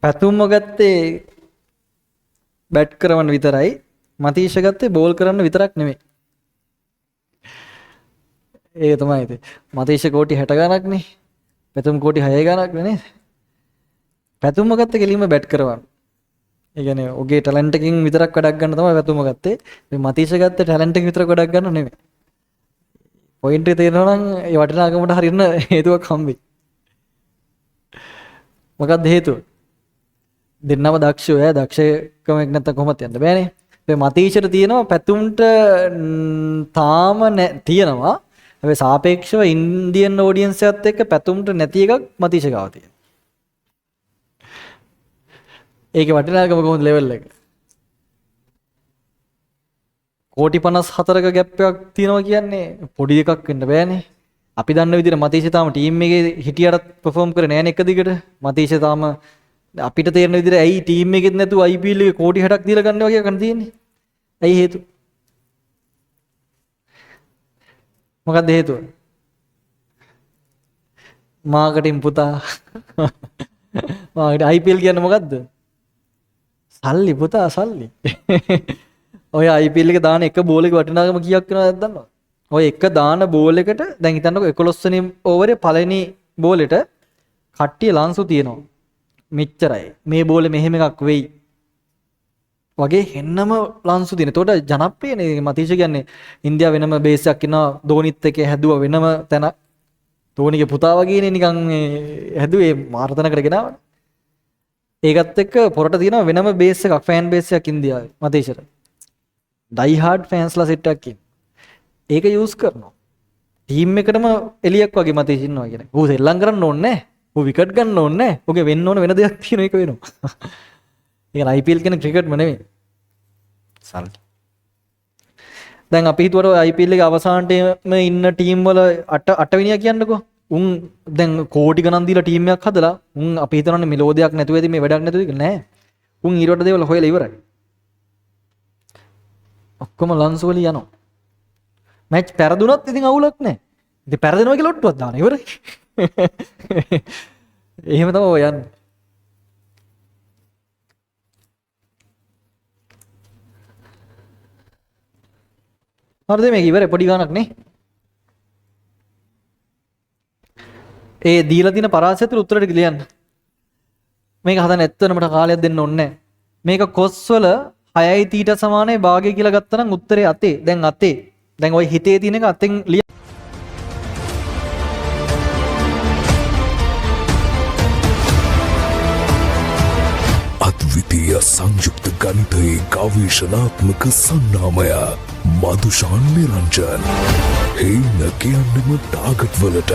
පැතුම්ම ගත්තේ බැට් කරවන්න විතරයි. මතීෂ ගත්තේ බෝල් කරන්න විතරක් නෙමෙයි. ඒක තමයි ඉතින්. මතීෂ කෝටි 60 ගණක් නේ. පැතුම් කෝටි 6 ගණක් නේ. පැතුම්ම ගත්තේ කෙලින්ම බැට් කරවන්න. ඒ කියන්නේ ඔගේ ටැලන්ට් එකකින් විතරක් වැඩක් ගන්න තමයි පැතුම්ම ගත්තේ. මේ මතීෂ ගත්තේ ටැලන්ට් එක විතරක් වැඩක් ගන්න නෙමෙයි. පොයින්ට් එක තේරෙනවා නම් ඒ වටිනාකමට හරියන හේතුවක් හම්බෙයි. මොකක්ද හේතුව? දෙන්නම දක්ෂයෝ ඈ දක්ෂකමක් නැත්තම් කොහොමද යන්න බෑනේ. මේ මතීෂට තියෙනවා පැතුම්ට තාම තියෙනවා. හැබැයි සාපේක්ෂව ඉන්දියන් ඔඩියන්ස් එකත් එක්ක පැතුම්ට නැති එකක් මතීෂ ගාව තියෙනවා. ඒකේ වටිනාකම කොහොමද ලෙවල් එක? කෝටි 54ක ගැප් එකක් තියෙනවා කියන්නේ පොඩි එකක් වෙන්න බෑනේ. අපි දන්න විදිහට මතීෂ තාම ටීම් එකේ හිටියටත් perform කරේ නෑනේ එක දිගට. මතීෂ තාම අපිට තේරෙන විදිහට ඇයි ටීම් එකෙත් නැතුව IPL එකේ කෝටි 60ක් දීලා ගන්නවා කියලා කන තියෙන්නේ. ඇයි හේතුව? මොකක්ද හේතුව? මාකටිං පුතා. මාකටිං IPL කියන්නේ මොකද්ද? සල්ලි පුතා සල්ලි. ඔය IPL එක දාන එක බෝල් එක වටිනාකම කීයක් වෙනවද දන්නවද? ඔය එක දාන බෝල් එකට දැන් හිතන්නකෝ 11 වෙනි ඕවරේ පළවෙනි බෝලෙට කට්ටිය ලන්සු තියෙනවා. මෙච්චරයි. මේ බෝලේ මෙහෙම එකක් වෙයි. වගේ හෙන්නම ලන්සු තියෙන. ඒතකොට ජනප්‍රියනේ මතීෂ කියන්නේ ඉන්දියාව වෙනම බේස් එකක් ඉන්නවා. ධෝනිත් එක්ක හැදුවා වෙනම තැන. ධෝනිගේ පුතා වගේනේ නිකන් හැදුවේ මාර්තනකට ගෙනාවනේ. ඒකත් එක්ක පොරට තියෙනවා වෙනම බේස් එකක් ෆෑන් බේස් එකක් ඉන්දියාවේ මතීෂට. ඩයි හાર્ඩ් ෆෑන්ස්ලා සෙට් එකක් ඉන්න. ඒක යූස් කරනවා. ටීම් එකටම එලියක් වගේ මතීෂ ඉන්නවා කියන්නේ. ඌ සෙල්ලම් කරන්න ඕනේ නැහැ. ඌ විකට් ගන්න ඕනේ නැහැ. ඌගේ වෙන්න ඕන වෙන දෙයක් තියෙන එක වෙනවා. ඒක IPL කියන ක්‍රිකට්ම නෙමෙයි. සල්ලි. දැන් අපි හිතුවට IPL එකේ අවසානටම ඉන්න ටීම් වල 8 වෙනියා කියන්නකෝ. උන් දැන් කෝටි ගණන් දීලා ටීම් එකක් හදලා උන් අපි හිතනවානේ මෙලෝදියක් නැතුව ඇති මේ වැඩක් නැතුව කියලා නෑ. උන් ඊට දේවල් හොයලා ඉවරයි. ඔක්කොම ලන්ස් වල යනවා. මැච් පෙරදුනත් ඉතින් අවුලක් නැහැ. ඉතින් පෙරදෙනවා කියලා ඔට්ටුවක් දානවා ඉවරයි. එහෙම තමයි ඔය යන්නේ. හරිද මේක ඉවරයි පොඩි ගානක් නේ. ඒ දීලා තියෙන පරාසයට උත්තරට ලියන්න. මේක හදන්න ඇත්තටම කාලයක් දෙන්න ඕනේ නැහැ. මේක කොස් වල 6යි තීට සමානයි භාගය කියලා ගත්තා නම් උත්තරේ අතේ. දැන් අතේ. දැන් ওই හිතේ තියෙන එක අතෙන් ලිය. අද්විතීය සංයුක්ත ගණිතයේ ගවේෂණාත්මක සංනාමය මදුෂාන් නිරංජන්. හේන කියන්නෙම ටාගට් වලට